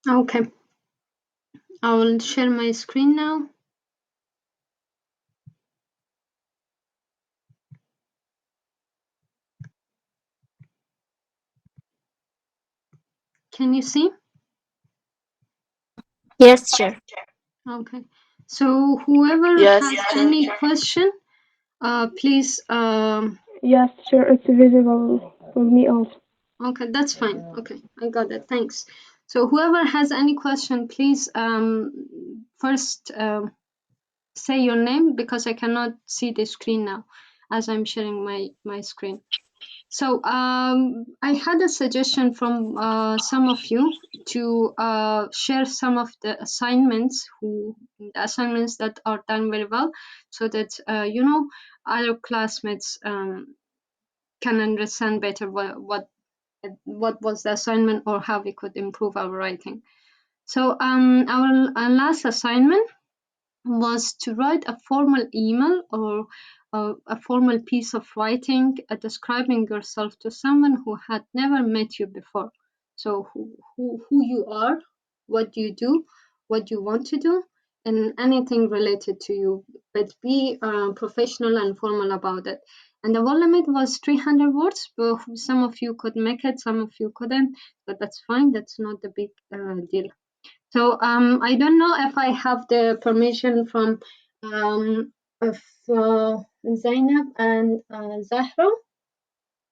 Okay, I will share my screen now. Can you see? Yes, sure. Okay. So whoever Yes, has sure. any question, please. Yes, sure, it's visible for me also. Okay, that's fine. Okay, I got it. Thanks. So whoever has any question, please first say your name because I cannot see the screen now as I'm sharing my screen. So I had a suggestion from some of you to share some of the assignments that are done very well, so that other classmates can understand better what was the assignment or how we could improve our writing. So our last assignment was to write a formal email or a formal piece of writing describing yourself to someone who had never met you before. So who you are, what you do, what you want to do, and anything related to you, but be professional and formal about it. And the word limit was 300 words, but some of you could make it, some of you couldn't, but that's fine. That's not a big deal. So I don't know if I have the permission from of Zainab and Zahra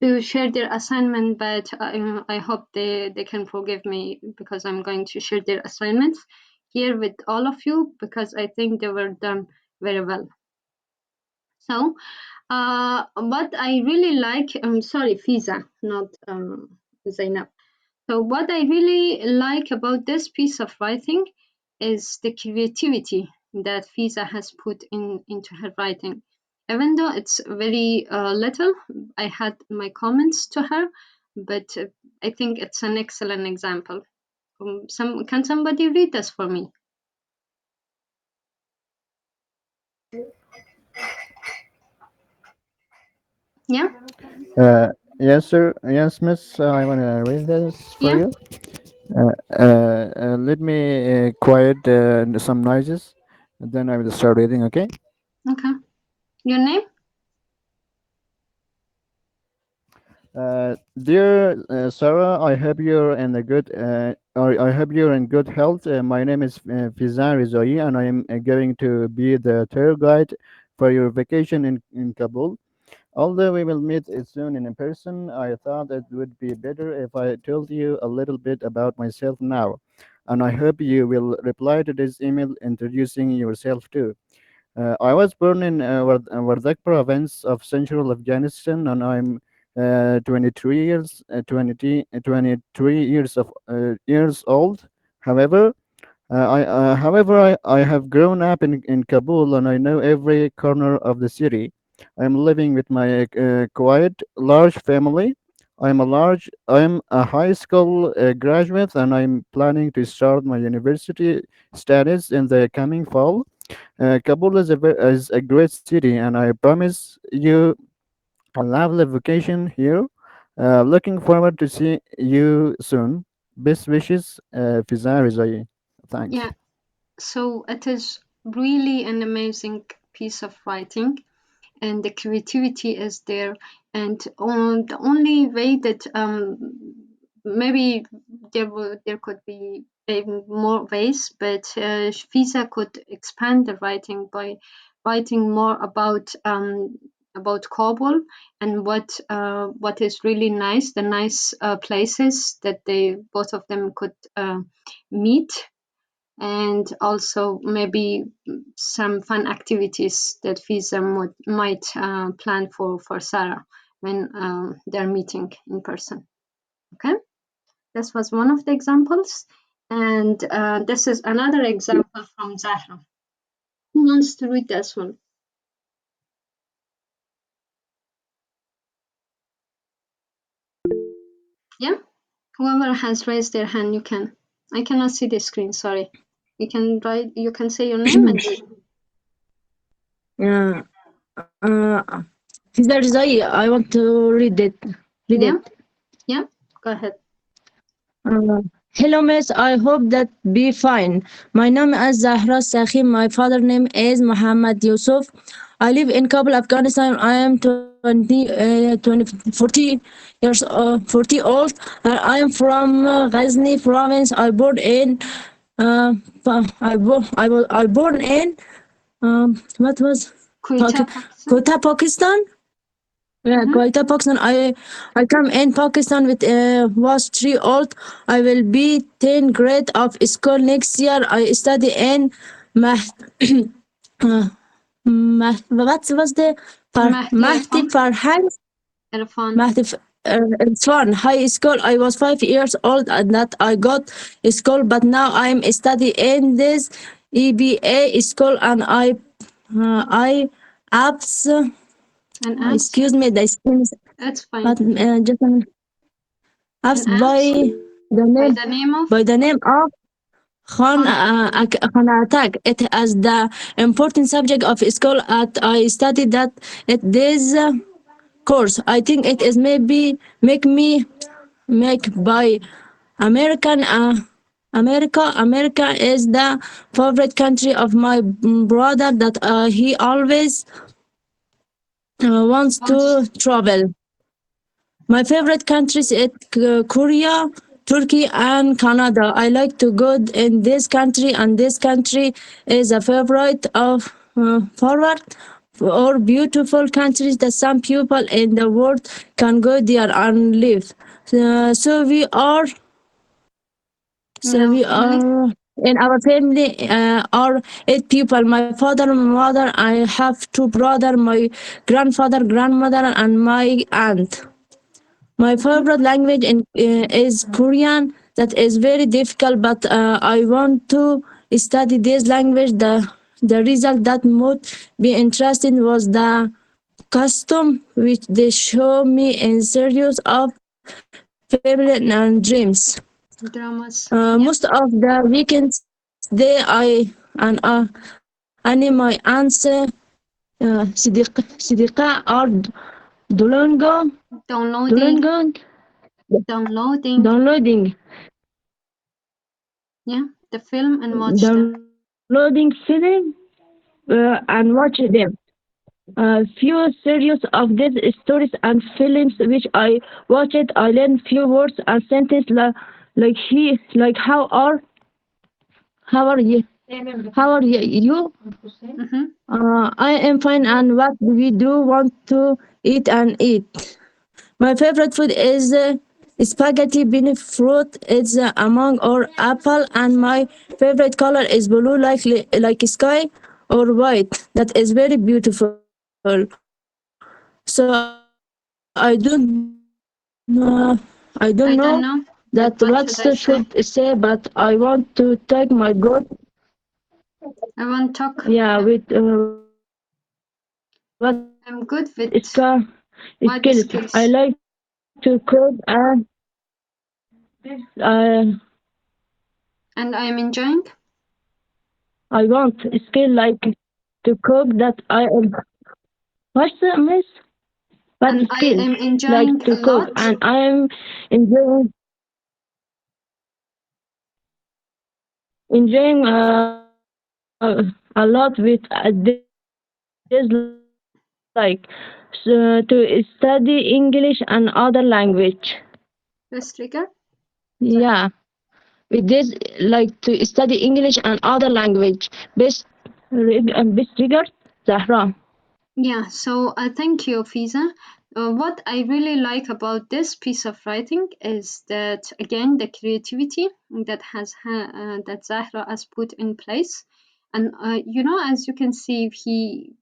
to share their assignment, but I hope they can forgive me because I'm going to share their assignments here with all of you because I think they were done very well. So what I really like, I'm sorry, Fiza, not Zainab. So what I really like about this piece of writing is the creativity that Fiza has put into her writing. Even though it's very little, I had my comments to her, but I think it's an excellent example. Can somebody read this for me? Yeah. Yes, sir. Yes, miss. I want to read this for Yeah. you. Let me quiet some noises, and then I will start reading. Okay. Okay. Your name? Dear Sarah, I hope you're in a good. I hope you're in good health. My name is Fizan Rizoi, and I am going to be the tour guide for your vacation in Kabul. Although we will meet soon in person, I thought it would be better if I told you a little bit about myself now. And I hope you will reply to this email introducing yourself too. I was born in Wardak province of central Afghanistan, and I'm 23 years old. However, I have grown up in Kabul and I know every corner of the city. I'm living with my quiet, large family. I'm a high school graduate and I'm planning to start my university studies in the coming fall. Kabul is a great city and I promise you a lovely vacation here. Looking forward to see you soon. Best wishes, Fizan Rizai. Thanks. Yeah. So it is really an amazing piece of writing, and the creativity is there. And on the only way that maybe there could be more ways, but Visa could expand the writing by writing more about Kabul and what is really nice, the nice places that they both of them could meet, and also maybe some fun activities that Visa might plan for Sarah when they're meeting in person. Okay, this was one of the examples, and this is another example from Zahra. Who wants to read this one? Yeah, whoever has raised their hand, you can. I cannot see the screen. Sorry. You can write. You can say your name and read. uh, uh, Fizar Zai, I want to read it. Read Yeah, it. yeah. Go ahead. Hello, miss. I hope that be fine. My name is Zahra Sakhi. My father name is Muhammad Yusuf. I live in Kabul, Afghanistan. I am 40 old. I am from Ghazni province. Uh, I born in what was Quetta, Pakistan. Kota, Pakistan. Yeah, Mm-hmm. quite a Pakistan. I come in Pakistan with was 3 old. I will be 10 grade of school next year. I study in Math. What was the Mahdi Mahdi Irfan. Farhan Irfan. Mahdi Irfan High School. I was 5 years old and that I got school, but now I'm studying in this EBA school and I apps. And apps. Excuse me, the screen is That's fine. but just And asked apps the by name the name of by the name of Khan. Khan Attack. It as the important subject of school at I studied that it this course. I think it is maybe make by American America is the favorite country of my brother that he always wants Wants. to travel. My favorite countries is Korea, Turkey, and Canada. I like to go in this country, and this country is a favorite of forward or beautiful countries that some people in the world can go there and live. So we are. In So our we family. are in our family are 8 people. My father, my mother. I have two brothers, my grandfather, grandmother, and my aunt. My Mm-hmm. favorite language is Korean. That is very difficult, but I want to study this language. The result that would be interesting was the custom which they show me in series of film and dreams. Dramas. Most Yeah. of the weekends day I my aunts Sidiqa or Duolingo Downloading. Duolingo Downloading. downloading Yeah. The film and watch them. downloading film and watch them. Few series of these stories and films which I watched. I learned few words and sentences like how are you you. Mm-hmm. I am fine and what we do want to eat and eat. My favorite food is spaghetti bean fruit. It's among or apple, and my favorite color is blue, like sky or white. That is very beautiful. So I don't know I don't know. that But what what should I should say? say, but I want to take my good I want talk. yeah with what I'm good skills. with I like what to cook skills. and uh, And I am enjoying. I want a skill like to cook that I am. What's that, miss? What And I skill? am Like enjoying to a cook, lot. and I am enjoying a lot with this like to study English and other language. Let's trigger. Yeah, with this like to study English and other language. Best trigger, Zahra. Yeah, so thank you, Fiza. What I really like about this piece of writing is that again the creativity that Zahra has put in place, and as you can see, she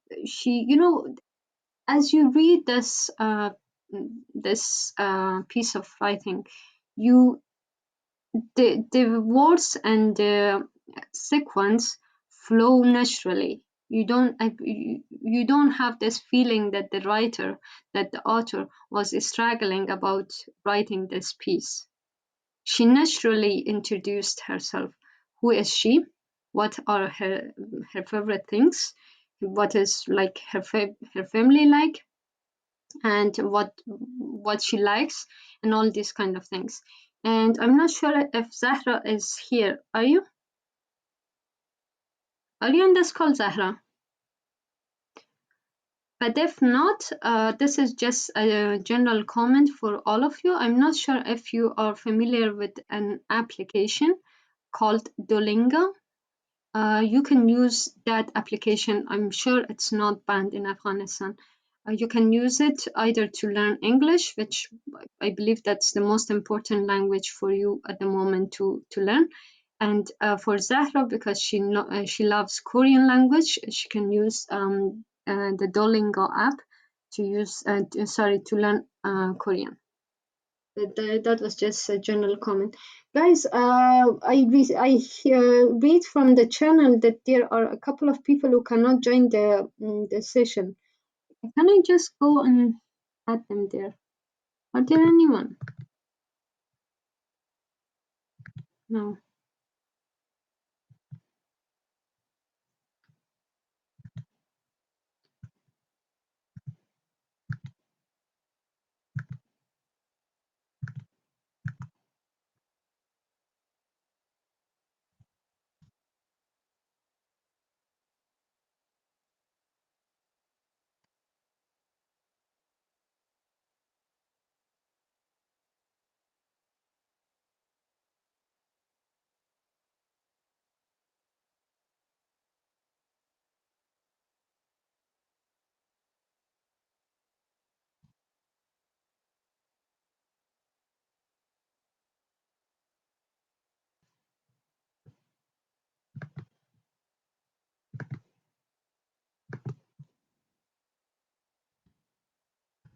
as you read this piece of writing, you the words and the sequence flow naturally. You don't have this feeling that the author was struggling about writing this piece. She naturally introduced herself. Who is she? What are her favorite things? What is like her family like, and what she likes, and all these kind of things. And I'm not sure if Zahra is here. Are you? Are you on this call, Zahra? But if not, this is just a general comment for all of you. I'm not sure if you are familiar with an application called Duolingo. You can use that application. I'm sure it's not banned in Afghanistan. You can use it either to learn English, which I believe that's the most important language for you at the moment to learn. And for Zahra, because she loves Korean language, she can use the Duolingo app to use to learn Korean. That was just a general comment. Guys, read from the channel that there are a couple of people who cannot join the session. Can I just go and add them there? Are there anyone? No.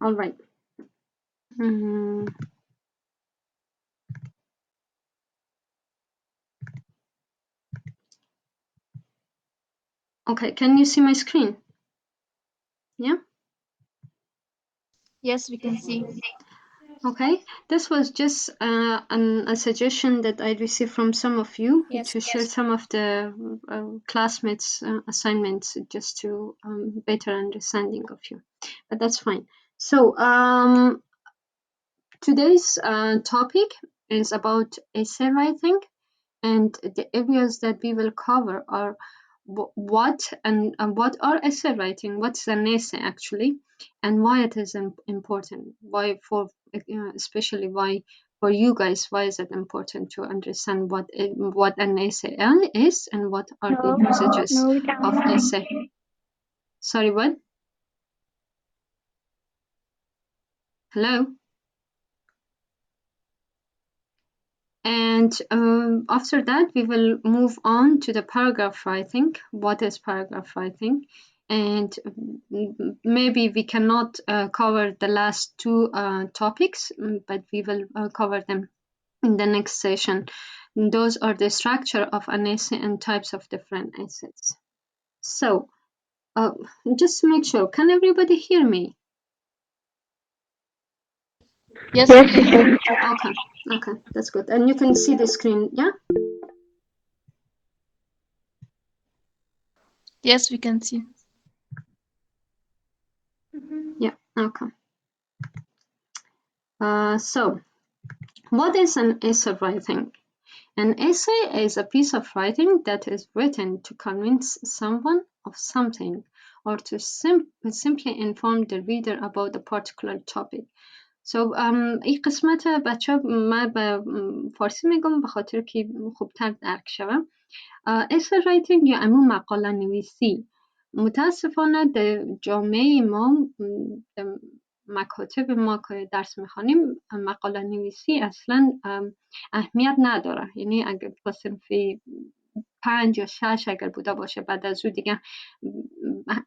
All right. Okay, can you see my screen? Yeah? Yes, we can see. Okay, this was just a suggestion that I received from some of you to share some of the classmates' assignments just to better understanding of you, but that's fine. So today's topic is about essay writing, and the areas that we will cover are what are essay writing, what's an essay actually, and why it is important, why for especially why for you guys, why is it important to understand what an essay is and what are the usages we can. of essay. Sorry, what? Hello? And after that, we will move on to the paragraph writing. What is paragraph writing? And maybe we cannot cover the last two topics, but we will cover them in the next session. Those are the structure of an essay and types of different essays. So just to make sure, can everybody hear me? Yes, Yes, we can. teacher. Okay, that's good. And you can see the screen, yeah? Yes, we can see. Yeah, okay. So, what is an essay writing? An essay is a piece of writing that is written to convince someone of something or to simply inform the reader about a particular topic. So این قسمت بچه من به فارسی میگم به خاطر که خوبتر درک شوم. essay writing یا همون مقاله نویسی متاسفانه در جامعه ما در مکاتب ما که درس میخوانیم مقاله نویسی اصلا اهمیت نداره. یعنی اگر با صنف 5 یا 6 اگر بوده باشه بعد از او دیگه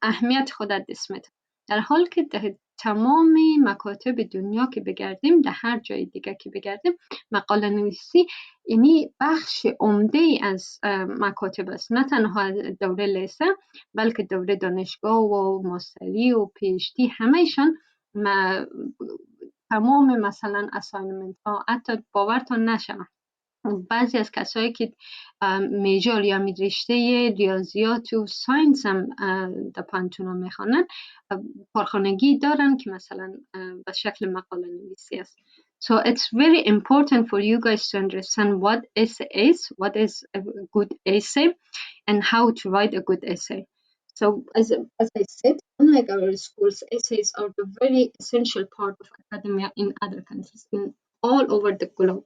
اهمیت خود از دست میده، در حال که در تمام مکاتب دنیا که بگردیم، در هر جای دیگه که بگردیم، مقاله نویسی یعنی بخش عمده ای از مکاتب است، نه تنها دوره لیسه بلکه دوره دانشگاه و ماستری و پیشتی همهشان تمام مثلا اساینمنت ها، حتی باورتان نشه بعضی از کسایی که میجور یا رشته ریاضیات و ساینس هم در پانتونا میخوانن کارخانگی دارن که مثلا به شکل مقاله نویسی است. So it's very important for you guys to understand what essay is, what is a good essay, and how to write a good essay. So as I said, unlike our schools, essays are the very essential part of academia in other countries, in all over the globe.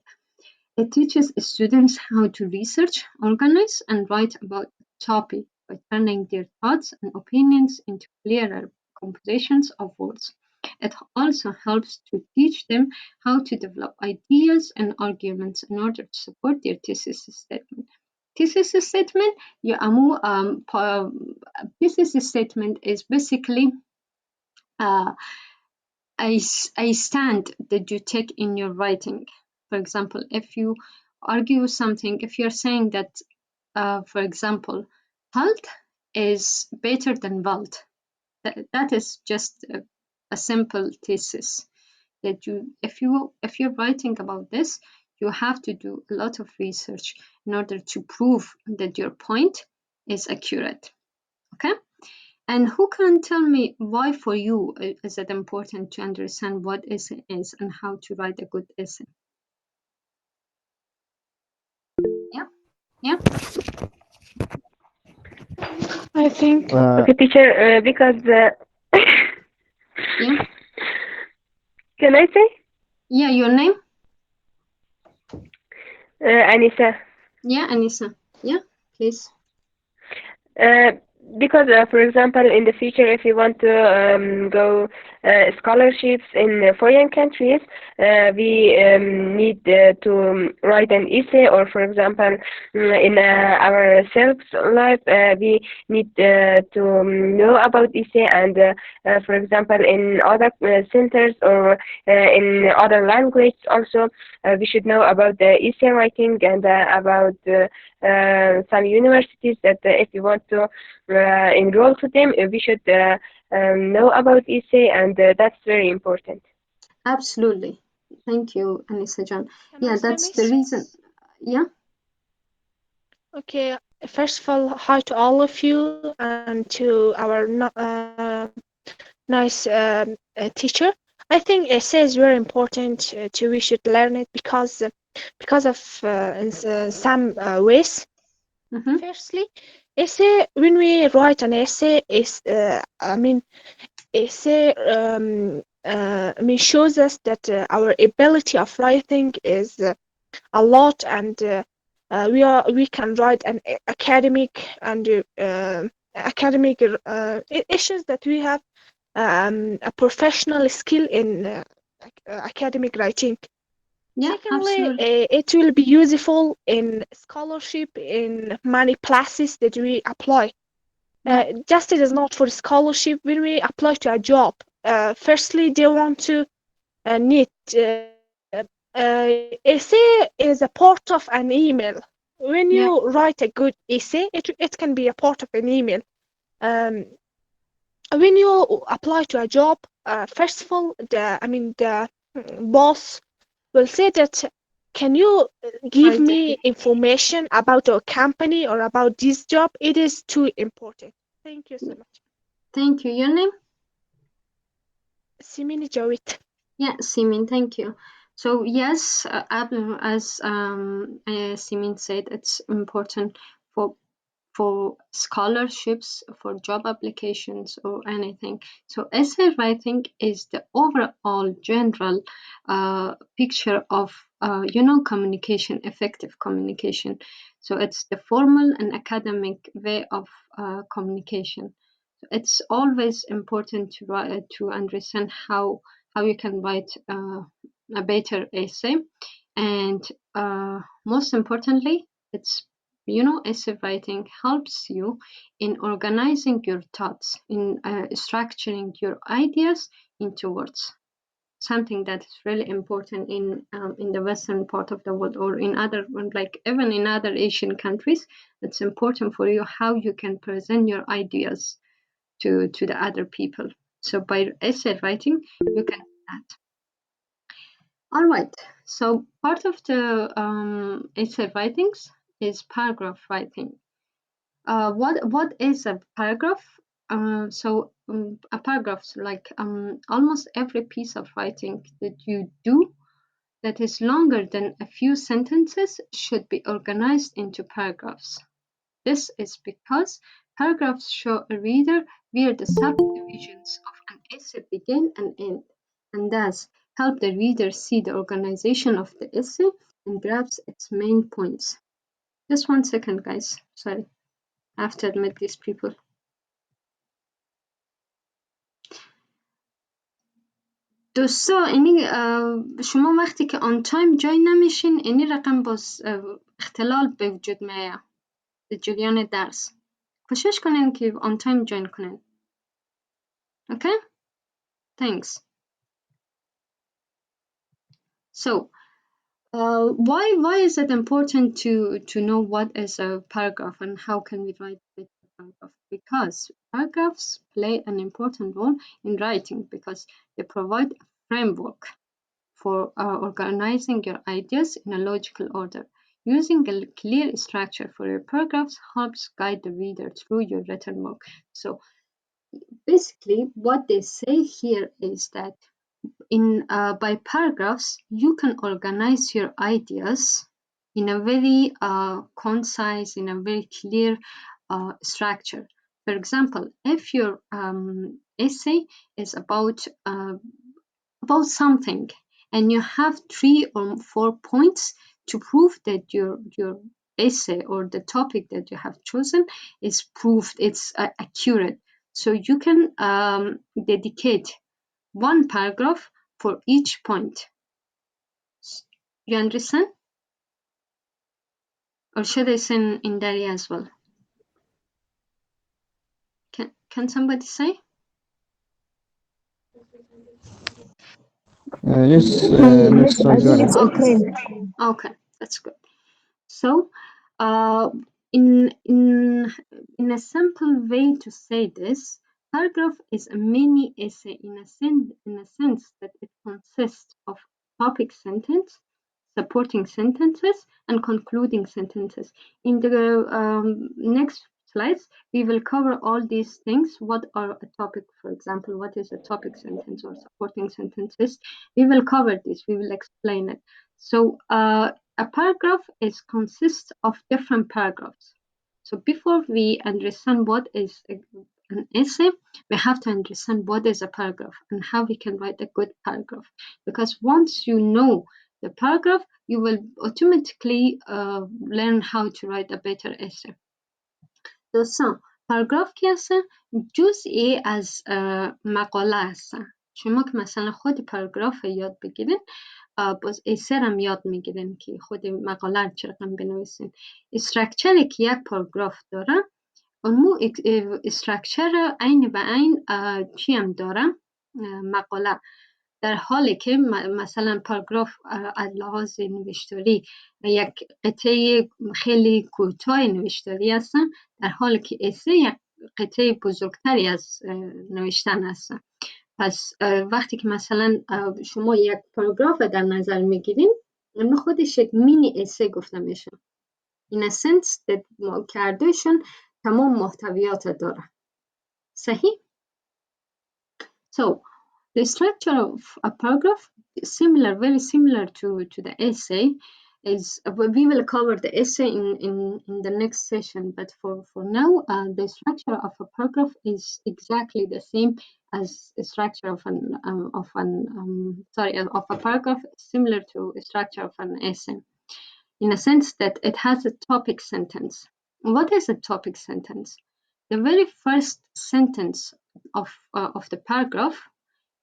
It teaches students how to research, organize, and write about a topic by turning their thoughts and opinions into clearer compositions of words. It also helps to teach them how to develop ideas and arguments in order to support their thesis statement. Thesis statement, yeah, thesis statement is basically uh, a stand that you take in your writing. For example, if you argue something, if you're saying that, for example, halt is better than Wald, that is just a simple thesis that if you're writing about this, you have to do a lot of research in order to prove that your point is accurate. Okay. And who can tell me why for you is it important to understand what essay is and how to write a good essay? Yeah, yeah, I think. Uh, Okay, teacher, because yeah, can I say? yeah. Your name? Anissa. Yeah, Anissa. Yeah, please. Uh, because, for example, in the future, if you want to go scholarships in foreign countries, we need to write an essay, or, for example, in our self life, we need to know about essay, and, for example, in other centers or in other languages also, we should know about the essay writing and about some universities that if you want to enroll to them, we should know about essay, and that's very important. Absolutely. Thank you, Anissa John. Can I Yeah, say, that's the Miss? reason. Yeah. Okay, first of all, hi to all of you and to our nice teacher. I think essay is very important to we should learn it because of some ways. Mm-hmm. Firstly, essay when we write an essay is essay shows us that our ability of writing is a lot, and we can write an academic and academic issues that we have a professional skill in academic writing. Yeah, Secondly, absolutely. it will be useful in scholarship in many places that we apply. Yeah, Just it is not for scholarship. When we apply to a job, firstly they want to need essay is a part of an email. When yeah, you write a good essay, it can be a part of an email. Um, when you apply to a job, first of all, the boss will say that, can you give right. me information about your company or about this job? It is too important. Thank you so much. Thank you. Your name? Simini Jawit. Yeah, Simin, thank you. So yes, as Simin said, it's important for scholarships, for job applications, or anything. So essay writing is the overall general picture of communication, effective communication. So it's the formal and academic way of communication. It's always important to to understand how you can write a better essay, and most importantly, it's essay writing helps you in organizing your thoughts, in structuring your ideas into words. Something that is really important in the western part of the world, or in other, like even in other Asian countries. It's important for you how you can present your ideas to the other people. So by essay writing, you can do that. All right. So part of the essay writings is paragraph writing. What is a paragraph? A paragraph, like almost every piece of writing that you do that is longer than a few sentences should be organized into paragraphs. This is because paragraphs show a reader where the subdivisions of an essay begin and end, and thus help the reader see the organization of the essay and grasp its main points. Just 1 second, guys. Sorry, I have to admit these people. دوستا اینی شما وقتی که آن تایم جای نمیشین اینی رقم باز اختلال به وجود میاد در جریان درس. کوشش کنین که آن تایم جوین کنین. Okay? Thanks. So, why is it important to know what is a paragraph and how can we write a paragraph? Because paragraphs play an important role in writing because they provide a framework for organizing your ideas in a logical order. Using a clear structure for your paragraphs helps guide the reader through your written work. So basically what they say here is that by paragraphs, you can organize your ideas in a very concise, in a very clear structure. For example, if your essay is about something and you have 3 or 4 points to prove that your essay or the topic that you have chosen is proved, it's accurate. So you can dedicate 1 paragraph for each point. You understand? Or should I send in Dari as well? Can somebody say? Yes, Miss, Yes, I I got think it. it's okay. Okay, that's good. So, in a simple way to say this, paragraph is a mini essay in a sense that it consists of topic sentence, supporting sentences, and concluding sentences. In the next slides, we will cover all these things. What are a topic, for example, what is a topic sentence or supporting sentences? We will cover this, we will explain it. So a paragraph consists of different paragraphs. So before we understand what is an essay, we have to understand what is a paragraph and how we can write a good paragraph. Because once you know the paragraph, you will automatically learn how to write a better essay. دوستان پاراگراف که هستن جزئی از مقاله هستن. شما که مثلا خود پاراگراف یاد بگیرین باز ایسر هم یاد میگیرین که خود مقاله رو چرا بنویسین. استرکچری که یک پاراگراف داره اون استرکچر عین به عین چی هم داره مقاله، در حالی که مثلا پاراگراف از لحاظ نوشتاری یک قطعه خیلی کوتاه نوشتاری هستن، در حالی که اسه یک قطعه بزرگتری از نوشتن هستن. پس وقتی که مثلا شما یک پاراگراف در نظر میگیرین اون خودش یک مینی اسه گفته میشه. این اسنس کردوشون تمام محتویات داره. صحیح؟ So the structure of a paragraph is very similar to the essay. We will cover the essay in the next session, but for now, the structure of a paragraph is exactly the same as the structure of a paragraph, similar to the structure of an essay, in a sense that it has a topic sentence. What is a topic sentence? The very first sentence of the paragraph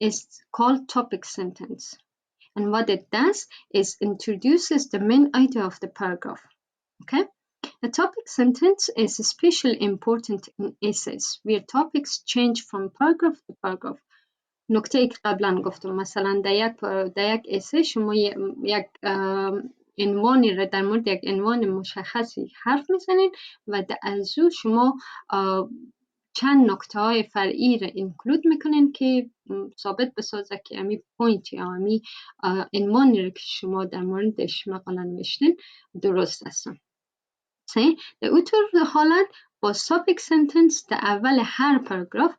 is called topic sentence. And what it does is introduces the main idea of the paragraph. Okay? A topic sentence is especially important in essays where topics change from paragraph to paragraph. نکته که قبلا گفتم مثلا در یک اسه شما یک عنوانی را در مورد یک عنوان مشخصی حرف میزنید و از او شما چند نکته های فرعی را اینکلود میکنین که ثابت بسازه که امی پوینت یا امی عنوانی را که شما در موردش مقاله نوشتین درست هستن. صحیح د اوتر حالت با سابق سنتنس در اول هر پاراگراف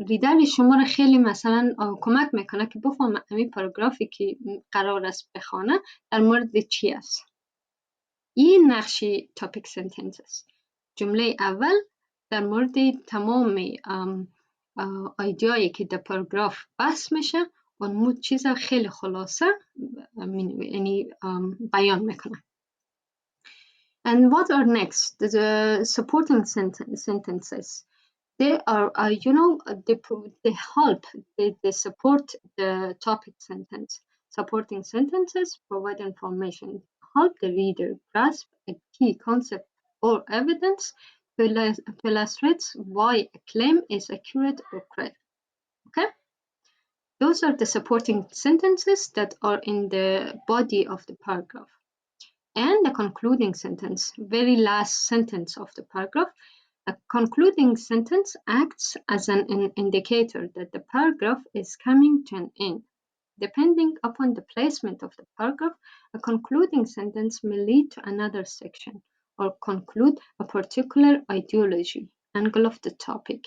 ریدر شما رو خیلی مثلا کمک میکنه که بفهمه همین پاراگرافی که قرار است بخوانه در مورد چی است. این نقشی تاپیک سنتنس است. جمله اول در مورد تمام ایدیایی که در پاراگراف بحث میشه اون چیز خیلی خلاصه یعنی بیان میکنه. And what are next? The supporting sentences. They are, they help, they support the topic sentence. Supporting sentences provide information, help the reader grasp a key concept or evidence to illustrate why a claim is accurate or correct. Okay? Those are the supporting sentences that are in the body of the paragraph. And the concluding sentence, very last sentence of the paragraph. A concluding sentence acts as an indicator that the paragraph is coming to an end. Depending upon the placement of the paragraph, a concluding sentence may lead to another section or conclude a particular ideology, angle of the topic.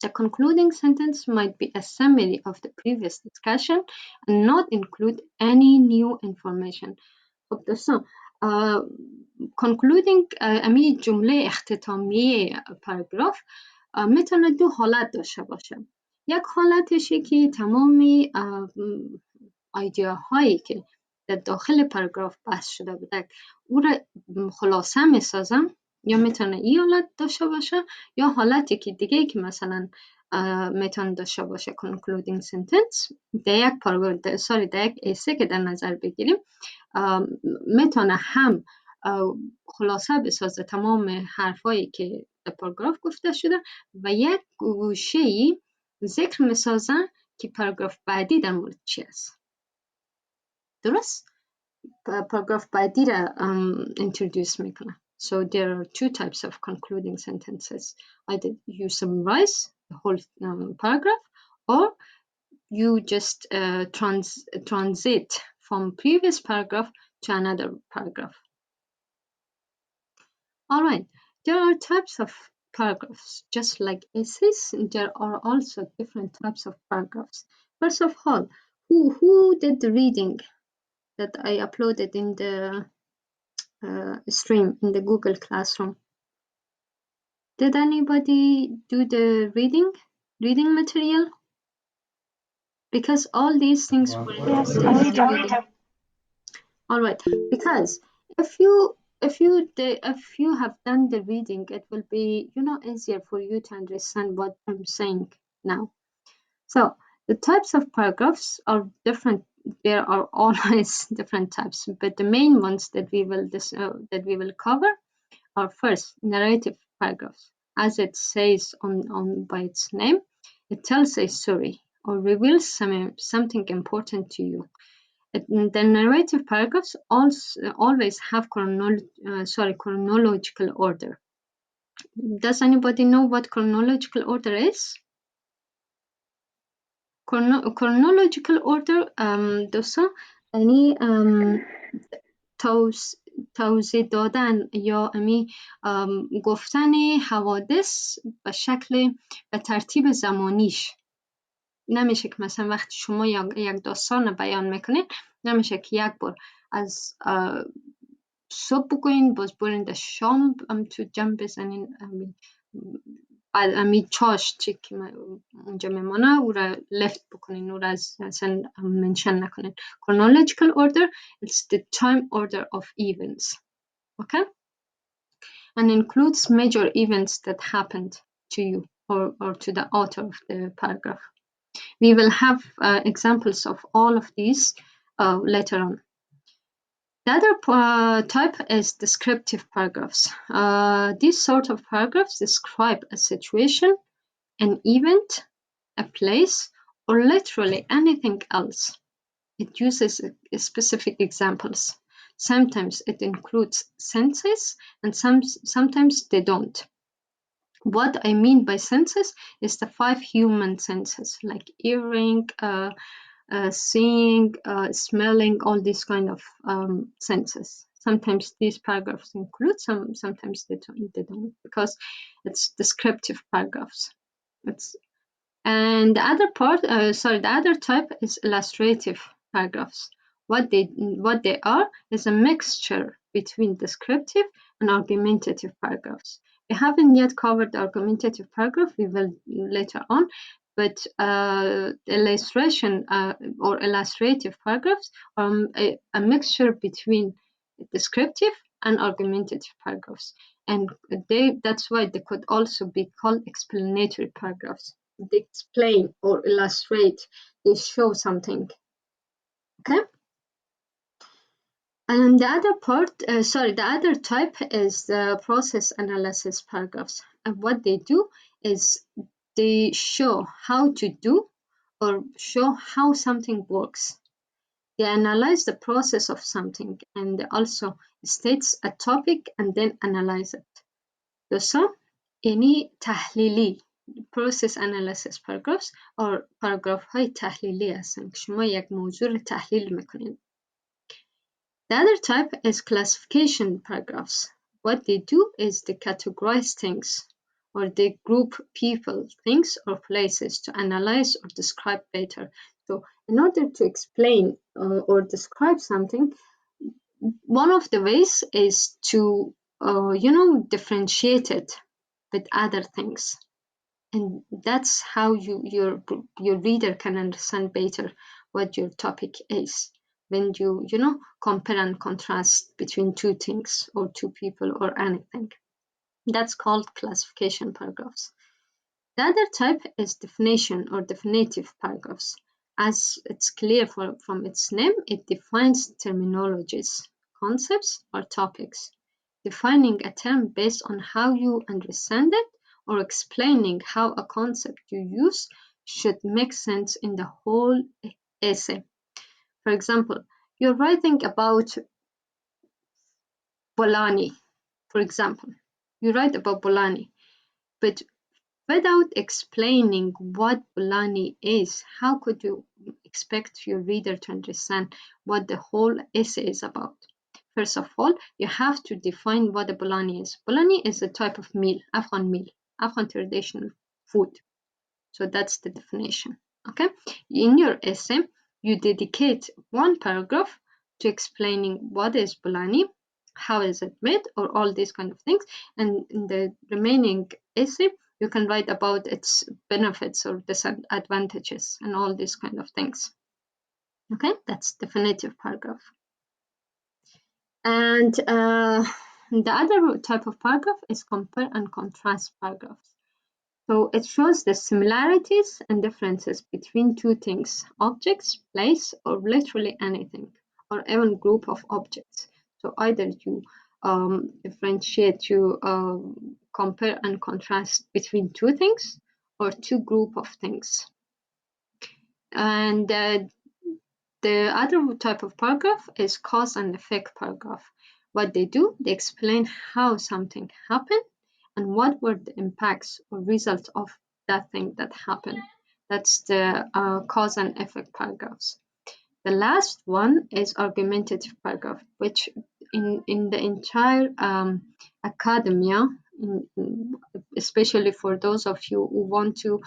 The concluding sentence might be a summary of the previous discussion and not include any new information. خب دوستان concluding امی جمله اختتامیه پاراگراف میتونه دو حالت داشته باشه. یک حالتشه که تمامی ایدیاهایی که در داخل پاراگراف بحث شده بوده او را خلاصه میسازم، یا میتونه این حالت داشته باشه، یا حالتی که دیگه که مثلا میتونه داشته باشه concluding sentence در یک پاراگراف در یک ایسه که در نظر بگیریم میتونه هم خلاصه بسازه تمام حرفایی که در پاراگراف گفته شده و یک گوشه‌ای ذکر میسازه که پاراگراف بعدی در مورد چی است. درست؟ پاراگراف بعدی را introduce میکنه. So there are two types of concluding sentences. Either you summarize the whole paragraph or you just transit from previous paragraph to another paragraph. All right, there are types of paragraphs. Just like essays, there are also different types of paragraphs. First of all, who did the reading that I uploaded in the stream in the Google Classroom? Did anybody do the reading material? Because all these things were Yes, included I in the did. reading. All right, because if you have done the reading, it will be easier for you to understand what I'm saying now. So the types of paragraphs are different. There are always different types, but the main ones that we will cover are first narrative paragraphs. As it says on by its name, it tells a story or reveals something important to you. The narrative paragraphs always have chronological order. Does anybody know what chronological order is? Chronological order دوستان یعنی توضیح دادن یا گفتن حوادث به ترتیب زمانیش. نمیشه که مثلا وقتی شما یک داستان بیان میکنید نمیشه که یک بار از صبح بگوین باز برین در شام تو جمع بزنین بعد چی که اونجا میمانه او را لفت بکنین او را اصلا منشن نکنین. Chronological order is the time order of events, okay, and includes major events that happened to you or to the author of the paragraph. We will have examples of all of these later on. The other type is descriptive paragraphs. These sort of paragraphs describe a situation, an event, a place, or literally anything else. It uses specific examples. Sometimes it includes senses and sometimes they don't. What I mean by senses is the 5 human senses like hearing, seeing, smelling, all these kind of senses. Sometimes these paragraphs include, sometimes they don't, because it's descriptive paragraphs. And the other part, the other type is illustrative paragraphs. What they are is a mixture between descriptive and argumentative paragraphs. We haven't yet covered the argumentative paragraph. We will later on, but illustration or illustrative paragraphs are a mixture between descriptive and argumentative paragraphs, and that's why they could also be called explanatory paragraphs. They explain or illustrate, they show something. Okay. And the other part, the other type is the process analysis paragraphs. And what they do is they show how to do or show how something works. They analyze the process of something, and they also states a topic and then analyze it. دوستان یعنی تحلیلی process analysis paragraphs or paragraph های تحلیلی هستن که شما یک موضوع رو تحلیل میکنید. The other type is classification paragraphs. What they do is they categorize things or they group people, things or places to analyze or describe better. So in order to explain or describe something, one of the ways is to differentiate it with other things, and that's how your reader can understand better what your topic is when you compare and contrast between two things or two people or anything. That's called classification paragraphs. The other type is definition or definitive paragraphs. As it's clear from its name, it defines terminologies, concepts, or topics. Defining a term based on how you understand it or explaining how a concept you use should make sense in the whole essay. For example, you're writing about Bolani, for example. You write about Bolani, but without explaining what Bolani is, how could you expect your reader to understand what the whole essay is about? First of all, you have to define what a Bolani is. Bolani is a type of meal, Afghan traditional food. So that's the definition, okay? In your essay, you dedicate one paragraph to explaining what is Bolani, how is it made, or all these kind of things. And in the remaining essay, you can write about its benefits or disadvantages and all these kind of things. Okay, that's definitive paragraph. And the other type of paragraph is compare and contrast paragraphs. So it shows the similarities and differences between two things, objects, place, or literally anything, or even group of objects. So either you differentiate, you compare and contrast between two things or two group of things. And the other type of paragraph is cause and effect paragraph. What they do, they explain how something happened and what were the impacts or results of that thing that happened. That's the cause and effect paragraphs. The last one is argumentative paragraph, which in the entire academia, especially for those of you who want to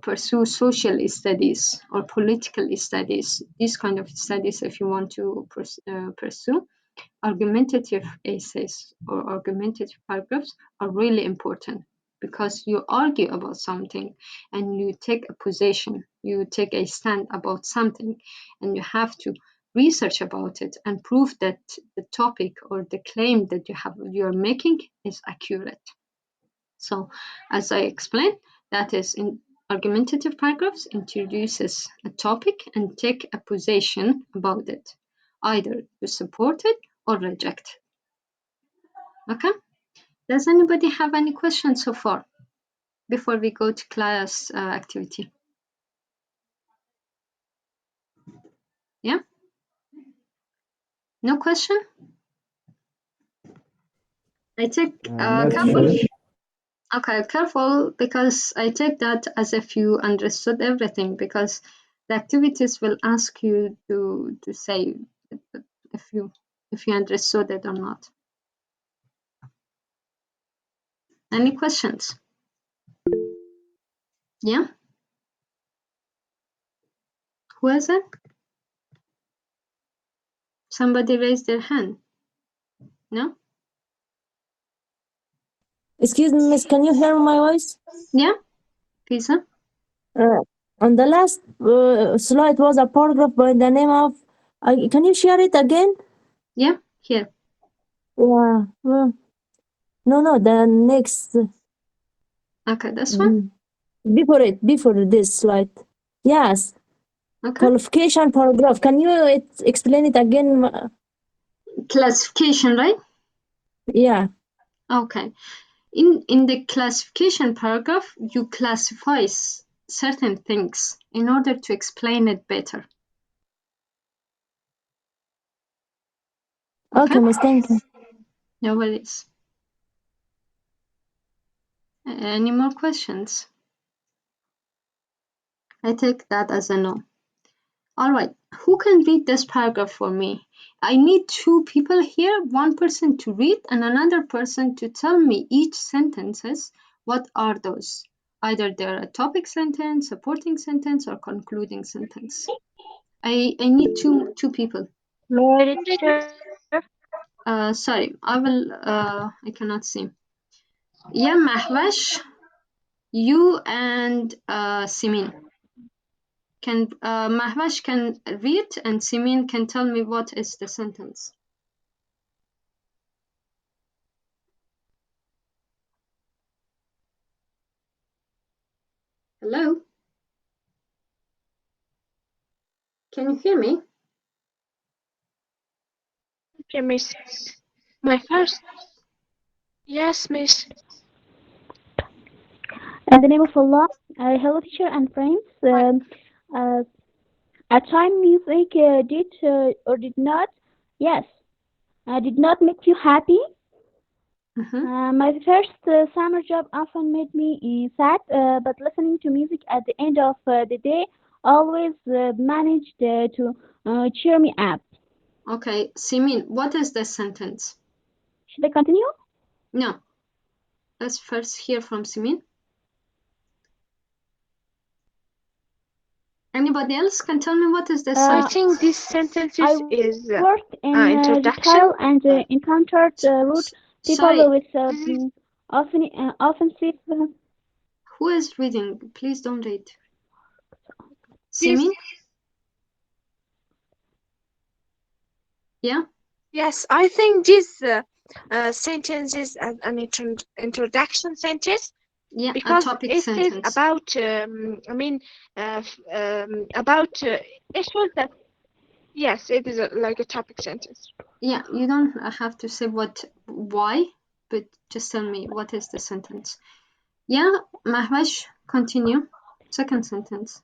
pursue social studies or political studies, these kind of studies, if you want to pursue, argumentative essays or argumentative paragraphs are really important because you argue about something and you take a position, you take a stand about something, and you have to research about it and prove that the topic or the claim that you're making is accurate. So as I explained, that is in argumentative paragraphs introduces a topic and take a position about it, either to support it or reject it. Okay? Does anybody have any questions so far before we go to class activity? Yeah? No question? I take Not careful. sure. Okay, careful, because I take that as if you understood everything, because the activities will ask you to say if you if you understood it or not. Any questions? Yeah? Who is it? Somebody raised their hand. No? Excuse me, miss, can you hear my voice? Yeah? Pizza? On the last slide was a paragraph by the name of. Can you share it again? Yeah? Here. Yeah. No, the next. Okay, this one? Before this slide. Yes. Okay. Qualification paragraph. Can you explain it again? Classification, right? Yeah. Okay. In the classification paragraph, you classify certain things in order to explain it better. Okay, miss, thank you. No worries. Any more questions? I take that as a no. All right, who can read this paragraph for me? I need two people here, one person to read and another person to tell me each sentences. What are those? Either they're a topic sentence, supporting sentence, or concluding sentence. I need two people. Mary, teacher. Sorry, I cannot see. Yeah, Mahwash, you and Simin. Mahwash can read and Simin can tell me what is the sentence. Hello? Can you hear me? Okay, miss. My first. Yes, miss. In the name of Allah, hello teacher and friends. Uh, a time music did or did not, yes, did not make you happy. My first summer job often made me sad, but listening to music at the end of the day always managed to cheer me up. Okay, Simin, what is the sentence? Should I continue? No. Let's first hear from Simin. Anybody else can tell me what is the sentence? I think this sentence is Worked in introduction. retail and encountered rude people Sorry, with offensive. who is reading? Please don't read. Simin? Yeah? Yes, I think this sentence is an introduction sentence. Yeah, because a topic it sentence. is about about issues that, yes, it is like a topic sentence. Yeah, you don't have to say why, but just tell me what is the sentence. Yeah, Mahwash, continue. Second sentence.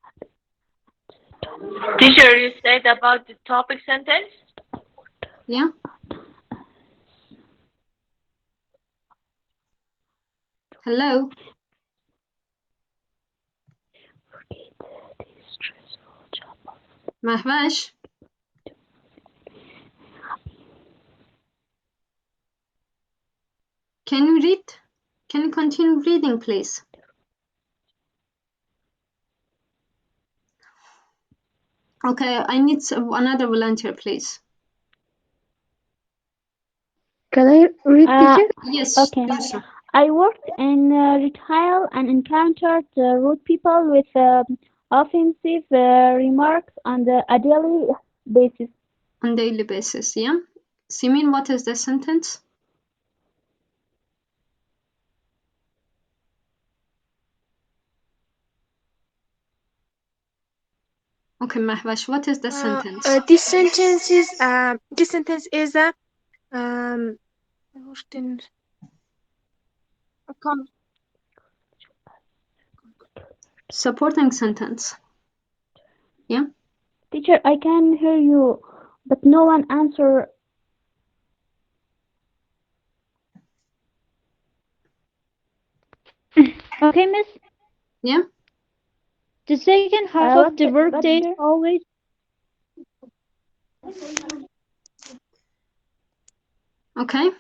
Teacher, you said about the topic sentence? Yeah. Hello. Mahwash. Can you read? Can you continue reading, please? Okay, I need another volunteer, please. Can I read, teacher? Yes, Okay. do so. I worked in retail and encountered rude people with offensive remarks on a daily basis. On daily basis, yeah. Simin, what is the sentence? Okay, Mahwash, what is the sentence? This sentence is a worked in supporting sentence. Yeah. Teacher, I can hear you, but no one answer. Okay, miss. Yeah. The second half of the workday always. Okay.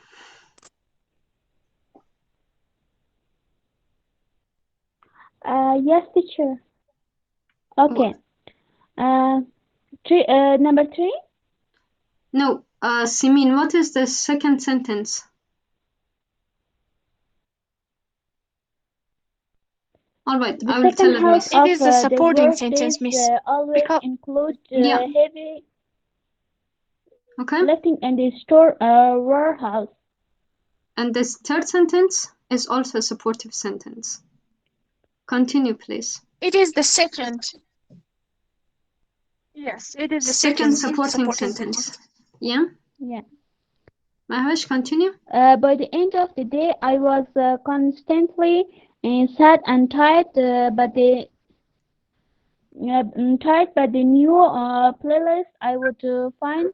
Yes, teacher. Okay. Number 3. No, Simin, what is the second sentence? All right, The I will second tell it, half Miss. of It is the the supporting word sentence, is Miss. always Because include Yeah. heavy Okay. lifting in the store warehouse. And this third sentence is also a supportive sentence. Continue, please. it is the second. Yes, it is the Second second supporting sentence. Yeah. Yeah. Mahvesh, continue. By the end of the day, I was constantly sad and tired, but the new playlist I would find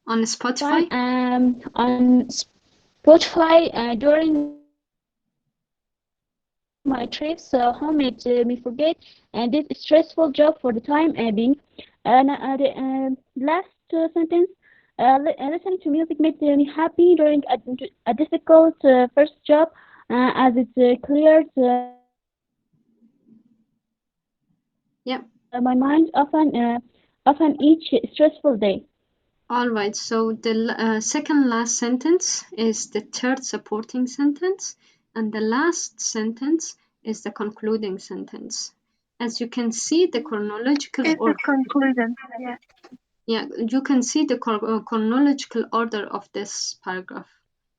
On Spotify. on Spotify during my trips home made me forget and this stressful job for the time being. The last sentence. Listening to music made me happy during a difficult first job, as it clears Yep. my mind often each stressful day. All right. So the second last sentence is the third supporting sentence, and the last sentence is the concluding sentence. As you can see, the chronological It's the order. conclusion. Yeah. Yeah, you can see the chronological order of this paragraph.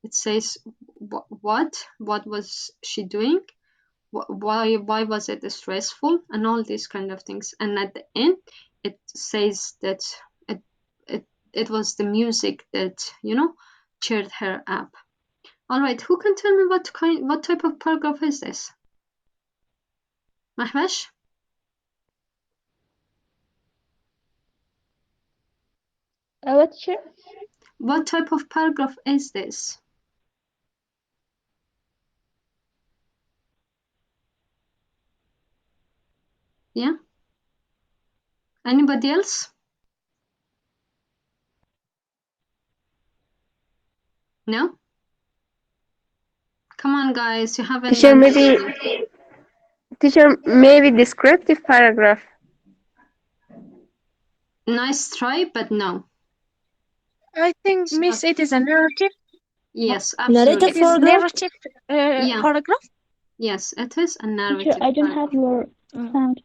It says what was she doing, why was it stressful, and all these kind of things. And at the end, it says that it it was the music that cheered her up. All right, who can tell me what type of paragraph is this? Mahvesh? What's your What type of paragraph is this? Yeah? Anybody else? No? Come on, guys, you haven't Teacher, done maybe anything. descriptive paragraph. Nice try, but no. I think, It's not. Miss, it is a narrative. Yes, Narrative It absolutely. is paragraph? narrative Yeah, paragraph. yes, it is a teacher? narrative I don't have paragraph. your sound.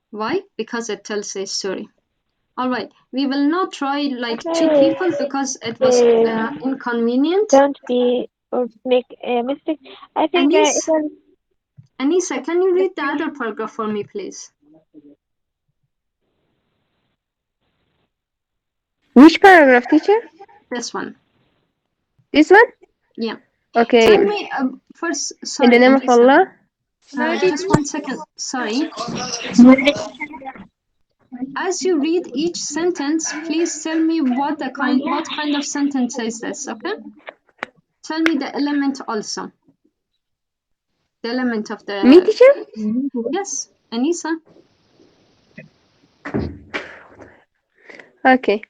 Why? Because it tells a story. All right, we will not try like two Please, people because it was inconvenient. don't be or make a mistake. I think it Anis, was Anisa, can you read the other paragraph for me, please? which paragraph, teacher? This one. This one? Yeah. Okay. Tell me first. In the Sorry, name of Anisa. Allah. No, did Just 1 second. Sorry. As you read each sentence, please tell me what kind of sentence is this, okay? Tell me the element also. The element of Me, the teacher? yes, Anisa. Okay.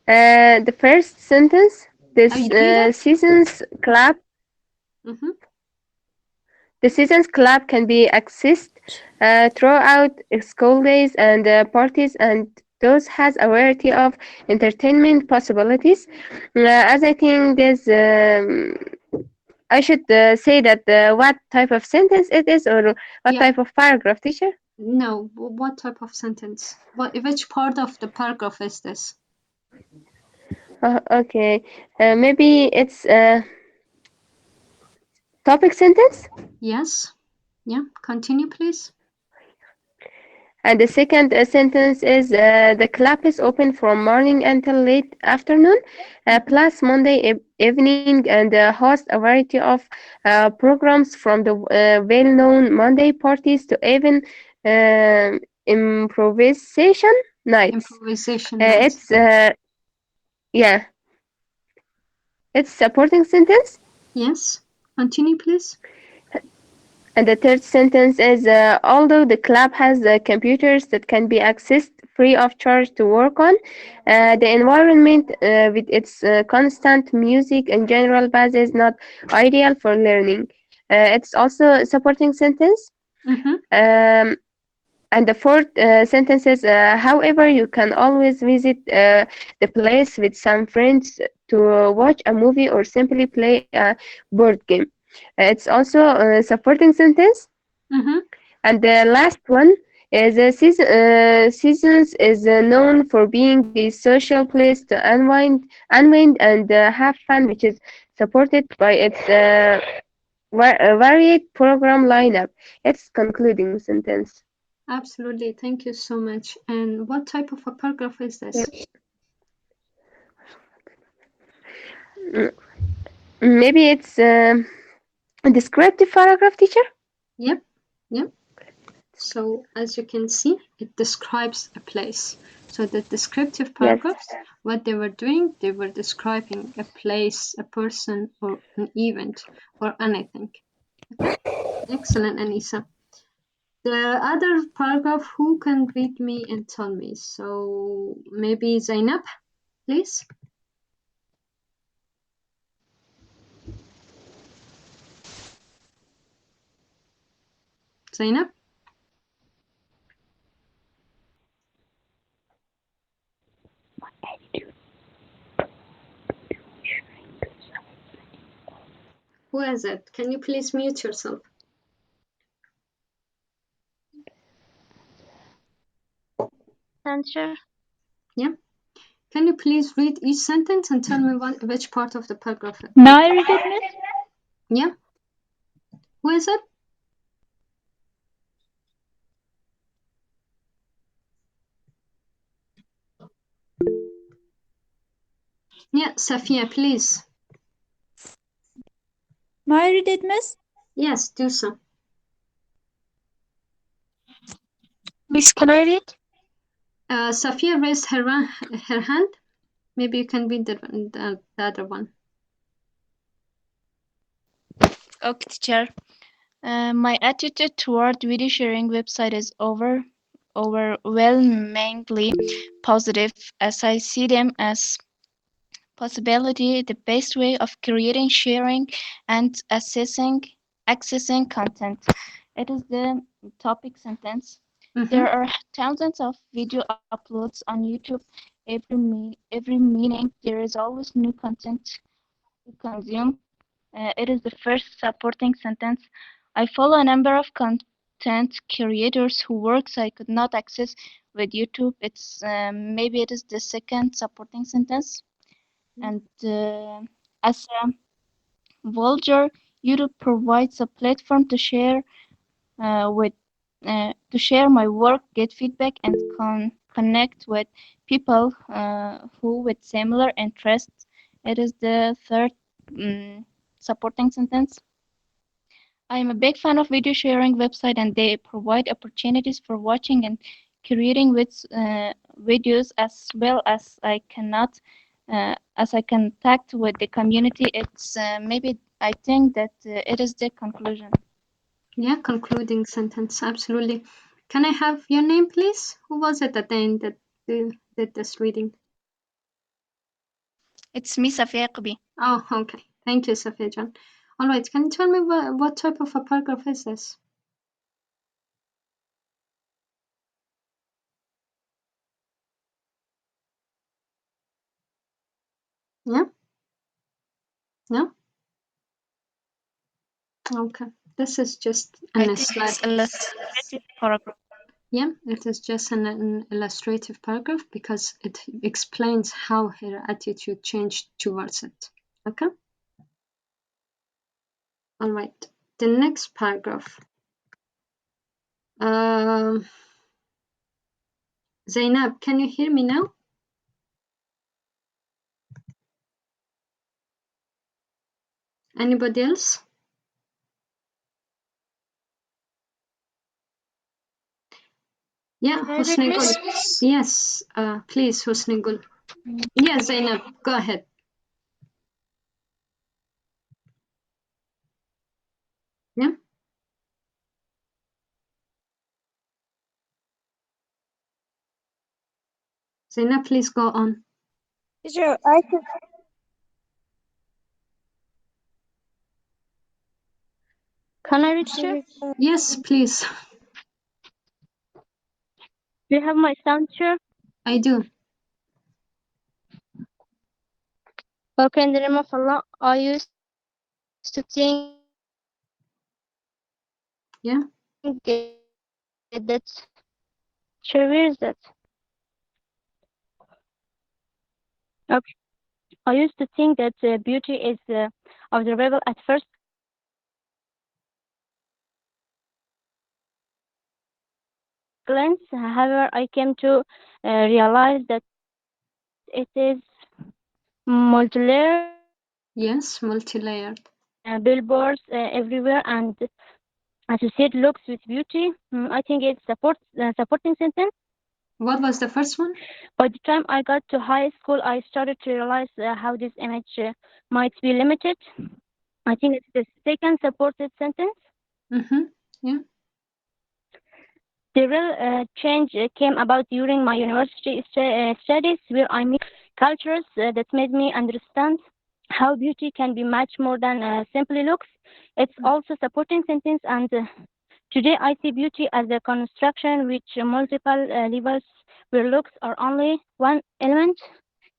The first sentence. Are you reading? Seasons clap. Mm-hmm. The seasons club can be accessed throughout school days and parties, and those has a variety of entertainment possibilities. As I think this, I should say that what type of sentence it is, or what Yeah. type of paragraph, teacher? No. What type of sentence? Which part of the paragraph is this? Okay, maybe it's a topic sentence. Yes. Yeah. Continue, please. And the second sentence is the club is open from morning until late afternoon, plus Monday evening, and host a variety of programs from the well-known Monday parties to even improvisation nights. Improvisation night. It's yeah, it's supporting sentence. Yes. Continue, please. And the third sentence is although the club has computers that can be accessed free of charge to work on. The environment with its constant music and general bass is not ideal for learning. It's also a supporting sentence. Mm-hmm. Um, and the fourth sentence is, however, you can always visit the place with some friends to watch a movie or simply play a board game. It's also a supporting sentence. Mm-hmm. And the last one is Seasons is known for being a social place to unwind and have fun, which is supported by its varied program lineup. It's concluding sentence. Absolutely. Thank you so much. And what type of a paragraph is this? Mm, Maybe it's a descriptive paragraph, teacher. Yep. Yep. So as you can see, it describes a place. So the descriptive Yes. paragraphs, what they were doing, they were describing a place, a person, or an event, or anything. Okay. Excellent, Anissa. The other paragraph, who can read me and tell me? So maybe Zainab, please. Zainab. Who is it? Can you please mute yourself? Answer. Yeah. Can you please read each sentence and tell me which part of the paragraph? Now I read it, Miss. Yeah. Who is it? Yeah, Safia, please. Now I read it, Miss. Yes, do so. Miss, can I read? Safia raised her hand. Maybe you can read the other one. Okay, teacher. My attitude toward video sharing website is overwhelmingly positive, as I see them as possibility, the best way of creating, sharing, and accessing content. It is the topic sentence. There are thousands of video uploads on YouTube every meaning. There is always new content to consume. It is the first supporting sentence. I follow a number of content creators who works I could not access with YouTube. It's maybe it is the second supporting sentence. And as a vulture, YouTube provides a platform to share with to share my work, get feedback, and connect with people who with similar interests. It is the third supporting sentence. I am a big fan of video sharing website, and they provide opportunities for watching and creating with videos as well as I contact with the community. It's maybe I think that it is the conclusion. Yeah, concluding sentence. Absolutely. Can I have your name, please? Who was it at the end that did this reading? It's me, Safia Qubi. Oh, okay. Thank you, Safia Jan. All right. Can you tell me what type of a paragraph is this? Yeah. Yeah. Okay. This is just I an think slide. it's illustrative paragraph. Yeah, it is just an illustrative paragraph because it explains how her attitude changed towards it. Okay. All right. The next paragraph. Zainab, can you hear me now? Anybody else? Yeah, Can I read, Husnigul. Miss? Yes, please, Husnigul. Yes, Zainab, go ahead. Yeah. Zainab, please go on. Teacher, I can. Can I read, teacher? Yes, please. Do you have my sound, teacher? I do. Okay, in the name of Allah, I used to think Yeah. that. Sure, where is that? Okay. I used to think that beauty is observable at first glance. However, I came to realize that it is multi-layered. Yes, multi-layered. Billboards everywhere and associate looks with beauty. I think it supports supporting sentence. What was the first one? By the time I got to high school, I started to realize how this image might be limited. I think it's the second supported sentence. Mm-hmm. Yeah. The real change came about during my university studies, where I met cultures that made me understand how beauty can be much more than simply looks. It's also supporting sentence, and today I see beauty as a construction with multiple levels, where looks are only one element.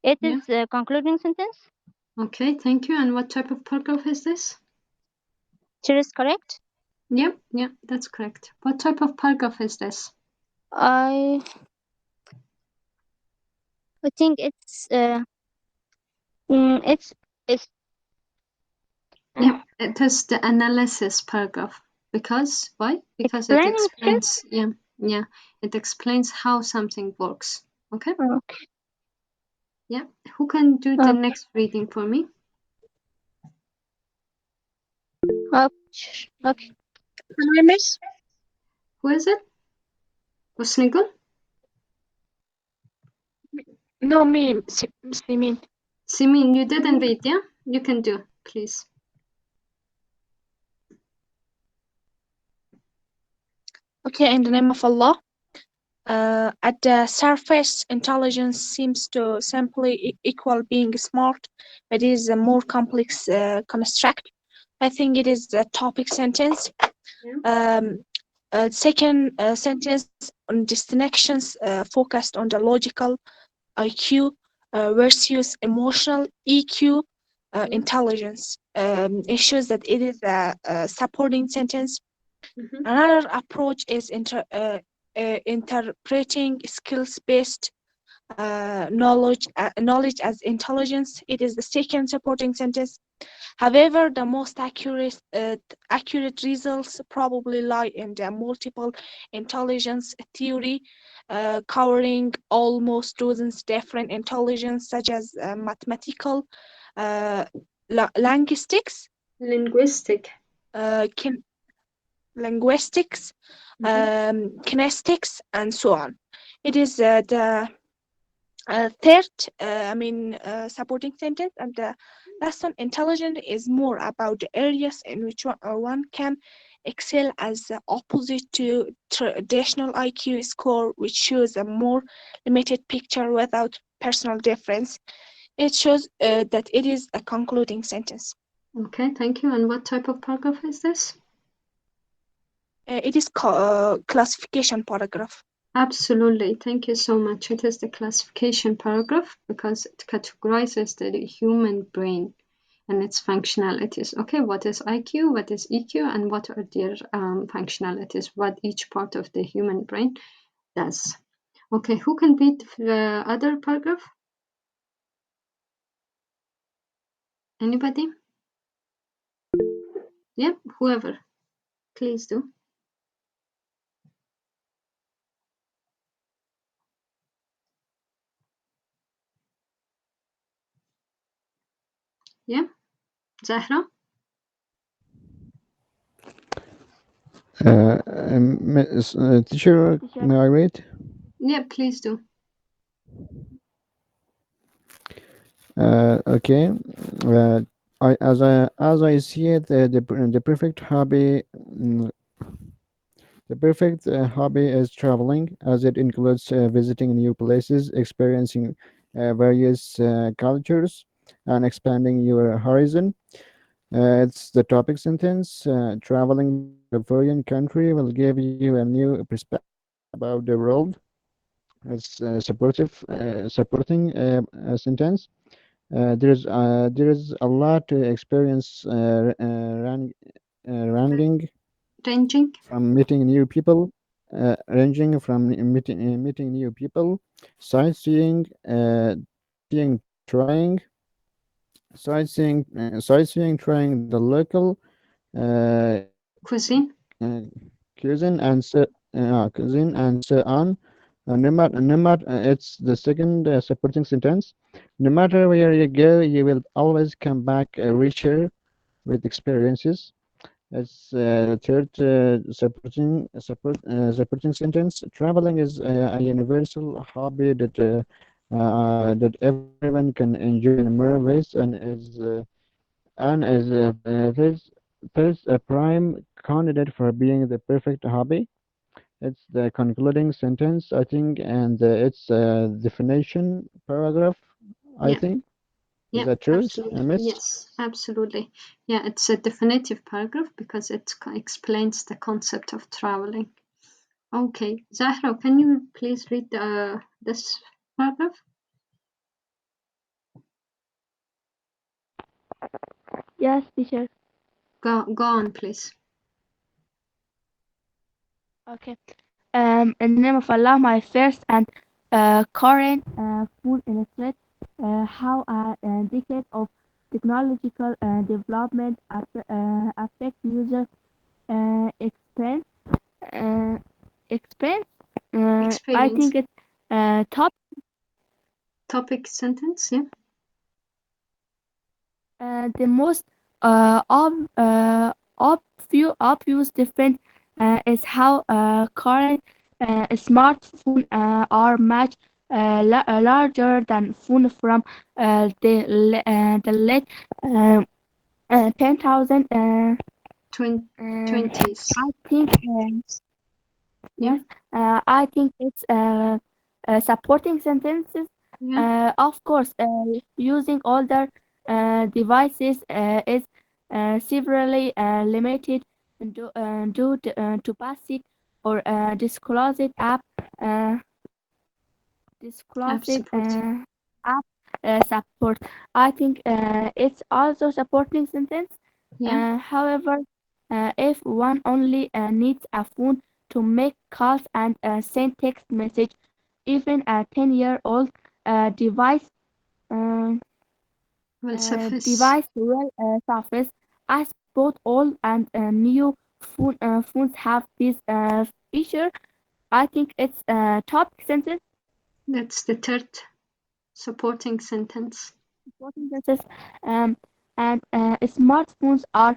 It is Yeah. a concluding sentence. Okay, thank you. And what type of paragraph is this? It is correct. Yep, yeah, that's correct. What type of paragraph is this? I think it's Yeah, it is the analysis paragraph. Because why? Because it explaining. explains. Yeah, it explains how something works. Okay. Okay. Yeah. Who can do the next reading for me? Okay. Can I miss? Who is it? Usnigul? No, me, Simin. Simin, you didn't read, yeah? You can do, please. Okay, in the name of Allah. At the surface, intelligence seems to simply equal being smart, but it is a more complex construct. I think it is the topic sentence. Yeah. Second sentence on distinctions focused on the logical IQ versus emotional EQ intelligence. It shows that it is a supporting sentence. Mm-hmm. Another approach is interpreting skills-based knowledge as intelligence. It is the second supporting sentence. However, the most accurate results probably lie in the multiple intelligence theory, covering almost dozens different intelligence, such as mathematical, linguistics, Linguistic. kin- linguistics, kinetics, and so on. It is the third, supporting sentence, and the last one, intelligent, is more about the areas in which one can excel as the opposite to traditional IQ score, which shows a more limited picture without personal difference. It shows that it is a concluding sentence. Okay, thank you. And what type of paragraph is this? It is classification paragraph. Absolutely. Thank you so much. It is the classification paragraph because it categorizes the human brain and its functionalities. Okay, what is IQ, what is EQ, and what are their functionalities, what each part of the human brain does. Okay, who can read the other paragraph? Anybody? Yeah, whoever. Please do. Yeah, Zahra? Teacher, may I read? Yeah, please do. Okay. As I see it, the perfect hobby, The perfect hobby is traveling, as it includes visiting new places, experiencing various cultures, and expanding your horizon. It's the topic sentence. Traveling to a foreign country will give you a new perspective about the world. It's supporting sentence. There is a lot to experience ranging Ranging. from meeting new people, meeting new people, sightseeing, trying, trying the local uh, Cuisine. uh, cuisine and so on. It's the second supporting sentence. No matter where you go, you will always come back richer with experiences. It's the third supporting sentence. Traveling is a universal hobby that everyone can enjoy in more ways and is a prime candidate for being the perfect hobby. It's the concluding sentence, I think, and it's a definition paragraph, I Yeah. think. Is Yeah, that true, absolutely. Miss? Yes, absolutely. Yeah, it's a definitive paragraph because it explains the concept of traveling. Okay, Zahra, can you please read this paragraph? Yes, teacher. Go on, please. Okay. In the name of Allah, my first and current food illustrate how a decade of technological development affect user experience. Uh, experience. I Experience. think it's top. Topic sentence, yeah. The most obvious difference is how current smartphones are much larger than phones from the late 10,000. Twenties. I think Yeah, yes, I think it's supporting sentences. yeah, Of course, using older devices is severely limited due to basic or disclosed uh, app disclosed support. app support. I think it's also supporting sentence. Yeah, However, if one only needs a phone to make calls and send text message, even a 10-year-old device uh, will suffice. will surface as both old and new phones have this feature. I think it's top sentence. That's the third supporting sentence. Supporting sentences, um, and smartphones are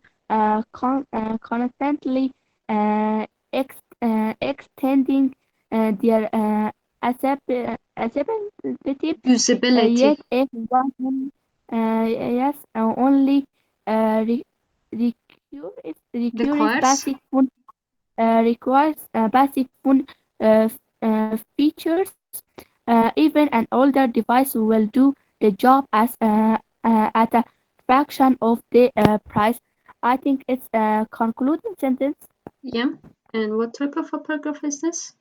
constantly uh, extending their accessibility. Yet, Usability if one yes only requires requires. basic phone features, even an older device will do the job at a fraction of the price. I think it's a concluding sentence. Yeah. And what type of a paragraph is this?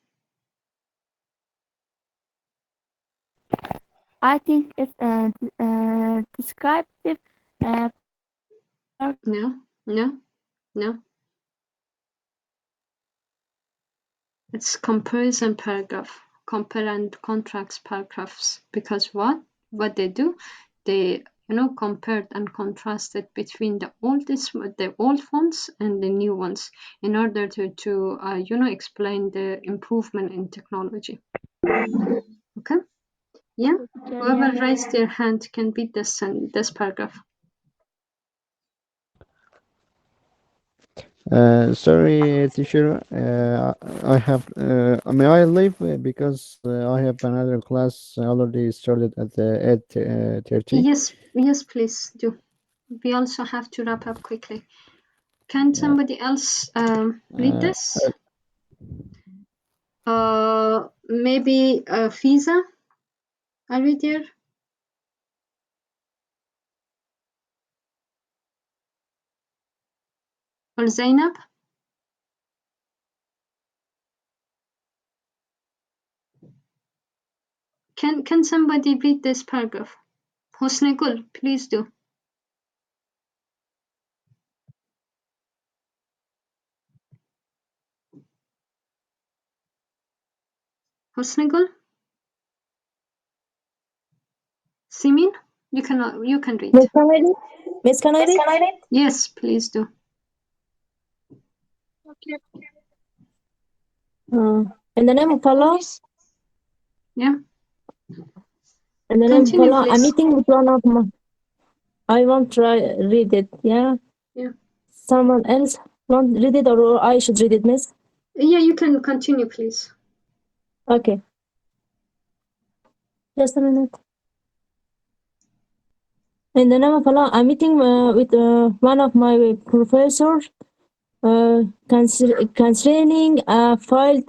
I think it's a descriptive paragraph. No, no, no. It's comparison paragraph. Compare and contrast paragraphs. Because what they do, they compared and contrasted between the old fonts and the new ones in order to explain the improvement in technology. Okay. Yeah. Whoever Yes. raised their hand can beat this paragraph. Sorry, teacher. I have. May I leave because I have another class already started at the 8:30. Yes, yes, please do. We also have to wrap up quickly. Can Yeah. somebody else read Uh, this? Maybe Fiza. Are we there? Or Zainab? Can somebody read this paragraph? Hosnegul, please do. Hosnegul? Simin? You can read. Miss, can I read? Miss, can I read? Yes, please do. Okay. In the name of Allah, Yeah. in the name of Continue, Allah, I'm please. meeting with one of my. I won't try read it. Yeah. Yeah. Someone else won't read it, or I should read it, Miss. Yeah, you can continue, please. Okay. Just a minute. In the name of Allah, I'm meeting with one of my professors concerning a filed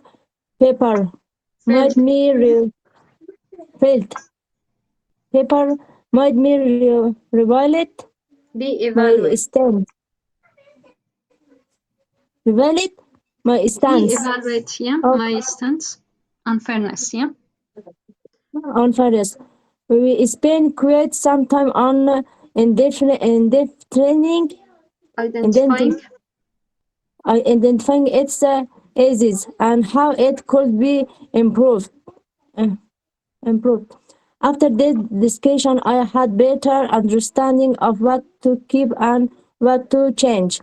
paper. Might me filed paper might me revalid Be my evaluate. stance. Revalid my Be stance evaluate, yeah, of my stance on fairness, yeah. on fairness. We spend quite some time on training, Identifying. identifying its ages and how it could be improved. Uh, improved. After this discussion, I had better understanding of what to keep and what to change.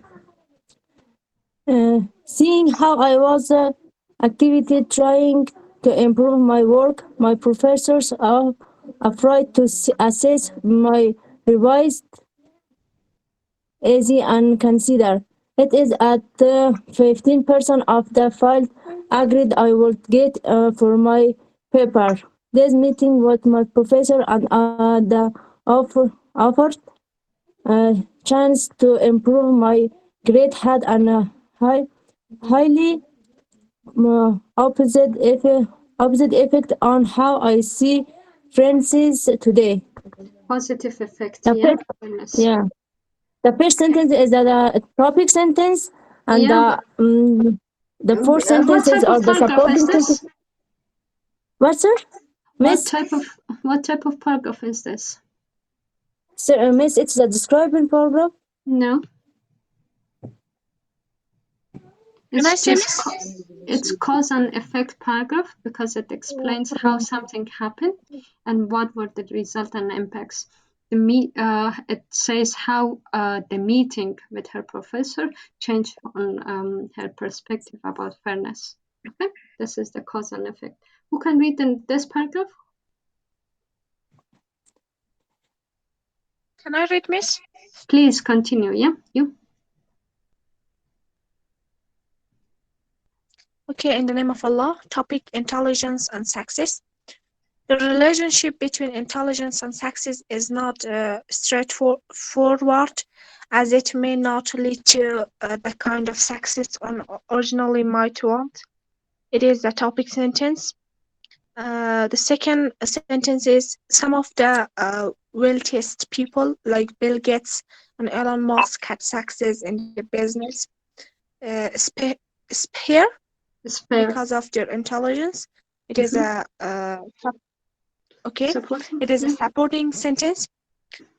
Seeing how I was activity trying to improve my work, my professors are afraid to assess my revised easy and consider. It is at 15% of the file agreed I would get for my paper. This meeting with my professor and the offered chance to improve my grade had an highly opposite effect on how I see friends today. Positive effect, The yeah. first, Fairness. yeah. The first sentence is the topic sentence, and Yeah. the fourth What sentences type are of the paragraph is supporting this? sentence. What, sir? What Miss? type of paragraph is this? Sir, Miss, it's the describing paragraph. No. Can I It's say, just Miss? it's cause and effect paragraph because it explains how something happened and what were the result and impacts. It says how the meeting with her professor changed on her perspective about fairness. Okay, this is the cause and effect. Who can read in this paragraph? Can I read, Miss? Please continue. Yeah, you. Okay, in the name of Allah, topic intelligence and success. The relationship between intelligence and success is not straightforward, as it may not lead to the kind of success one originally might want. It is the topic sentence. The second sentence is some of the wealthiest people, like Bill Gates and Elon Musk, had success in the business sphere Spare. because of their intelligence. It is a okay. Supporting. It is a supporting sentence.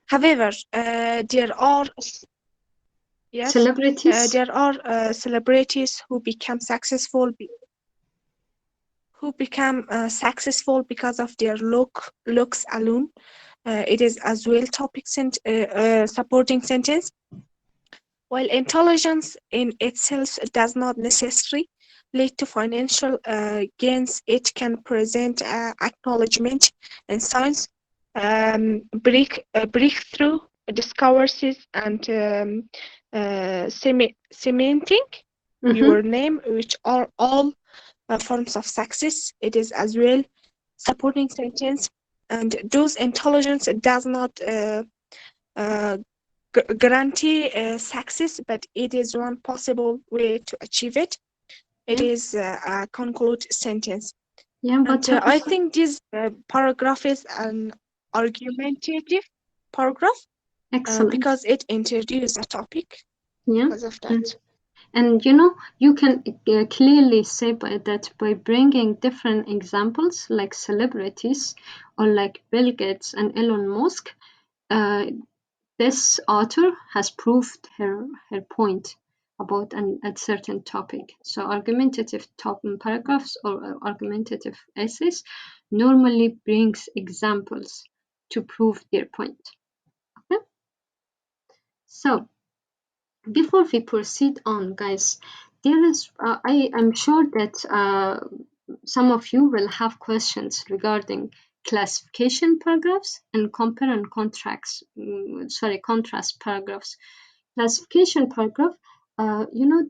However, there are Celebrities. there are celebrities who become successful because of their looks alone. It is as well topic supporting sentence. While intelligence in itself does not necessarily lead to financial gains, it can present acknowledgement in science, breakthrough discoveries, and cementing your name, which are all forms of success. It is as well supporting sentence, and those intelligence does not guarantee success, but it is one possible way to achieve it. It Yeah. is a conclude sentence. Yeah, but And I think this paragraph is an argumentative paragraph excellent. because it introduces a topic. Yeah. Because of that. And you know, you can clearly say that by bringing different examples like celebrities or like Bill Gates and Elon Musk, this author has proved her point about a certain topic. So argumentative paragraphs or argumentative essays normally brings examples to prove their point. Okay? So before we proceed on, guys, there is I am sure that some of you will have questions regarding classification paragraphs and compare and contrast paragraphs. classification paragraph you know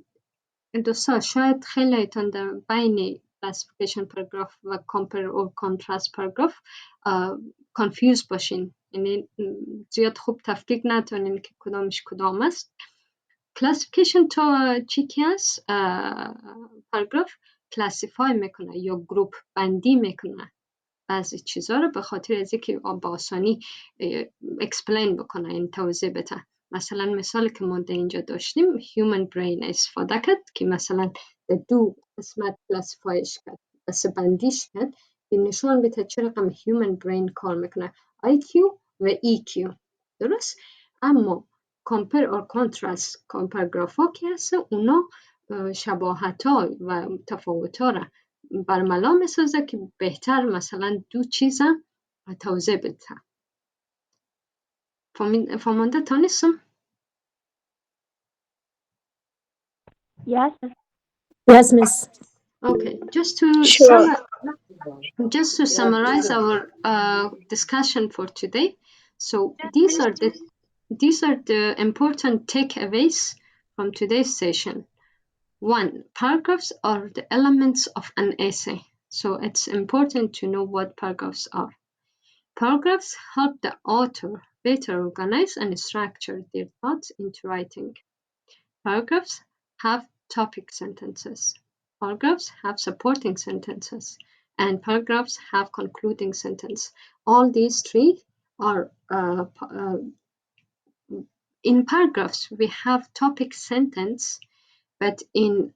دوستا شاید خیلیتون در بین classification paragraph و compare or contrast paragraph confused باشین، یعنی زیاد خوب تفکیک نتونین که کدامش کدام است. classification تا چی که هست paragraph classify میکنه یا گروپ بندی میکنه بعضی چیزا رو به خاطر از اینکه با آسانی explain بکنه، این توضیح بده. مثلا مثال که ما در اینجا داشتیم human brain استفاده کرد که مثلا دو قسمت کلاسیفایش کرد، بس بندیش کرد که نشان بده چه رقم human brain کار میکنه، IQ و EQ. درست؟ اما compare or contrast پاراگراف ها که هست اونا شباهت ها و تفاوت ها را برملا میسازه که بهتر مثلا دو چیز توضیح بده. فهمانده تانستم؟ Yes. Yes, miss. Okay, just to summarize our discussion for today. So these are the important takeaways from today's session. 1. Paragraphs are the elements of an essay. So it's important to know what paragraphs are. Paragraphs help the author better organize and structure their thoughts into writing. Paragraphs have topic sentences. Paragraphs have supporting sentences. And paragraphs have concluding sentence. All these three are in paragraphs we have topic sentence, but in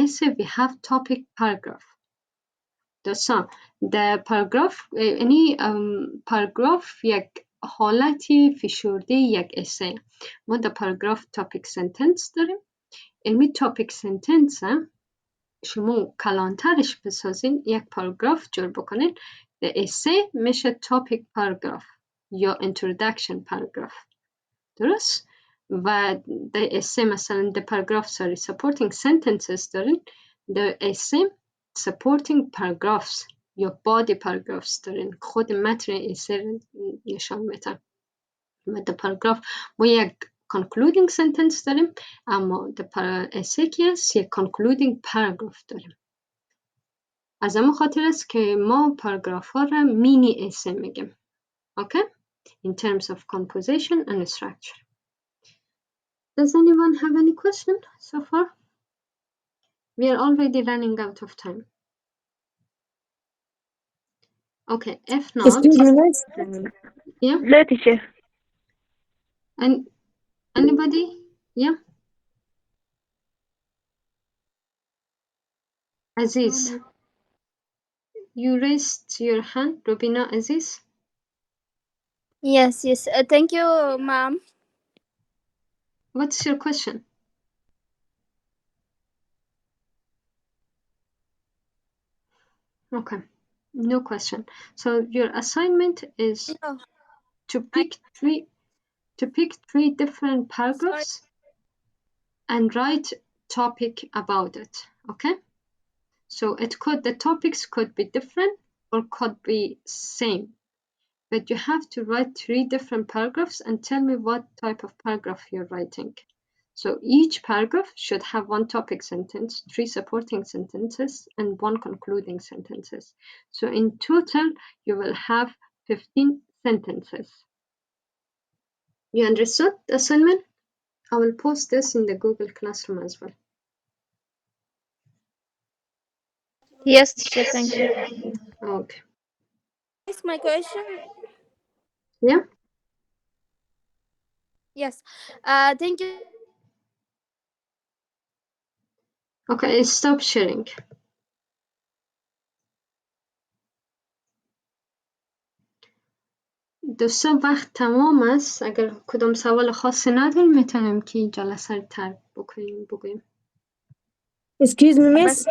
essay we have topic paragraph. دوستان در پاراگراف یعنی پاراگراف یک حالتی فشرده یک اسه. ما در پاراگراف تاپیک سنتنس داریم. علمی تاپیک سنتنس شما کلانترش بسازین یک پاراگراف جور بکنین در اسه میشه تاپیک پاراگراف یا introduction پاراگراف. درست؟ و در اسه مثلا در پاراگراف supporting sentences دارین، در اسه supporting paragraphs یا body paragraphs دارین، خود متن اسه نشان میدن. و در پاراگراف ما یک concluding sentence داریم، اما در اسه که هست یک concluding paragraph داریم. از همون خاطر است که ما پاراگراف ها را مینی اسه میگیم. Okay? In terms of composition and structure. Does anyone have any question so far? We are already running out of time. Okay, if not, Excuse me, miss. yeah, No, teacher. and anybody? Yeah, Aziz, you raised your hand, Rubina Aziz. Yes, yes. Thank you, ma'am. What's your question? Okay, no question. So your assignment is No, to pick three different paragraphs and write topic about it. Okay. So the topics could be different or could be same, but you have to write 3 different paragraphs and tell me what type of paragraph you're writing. So each paragraph should have 1 topic sentence, 3 supporting sentences, and 1 concluding sentences. So in total, you will have 15 sentences. You understood the assignment? I will post this in the Google Classroom as well. Yes, teacher, thank you. Okay. Ask my question. Yeah. Yes. Thank you. Okay, stop sharing. دوستان وقت تمام است. اگر کدام سوال خاصی نداریم میتونیم که جلسه رو ترک بکنیم. Excuse me, miss.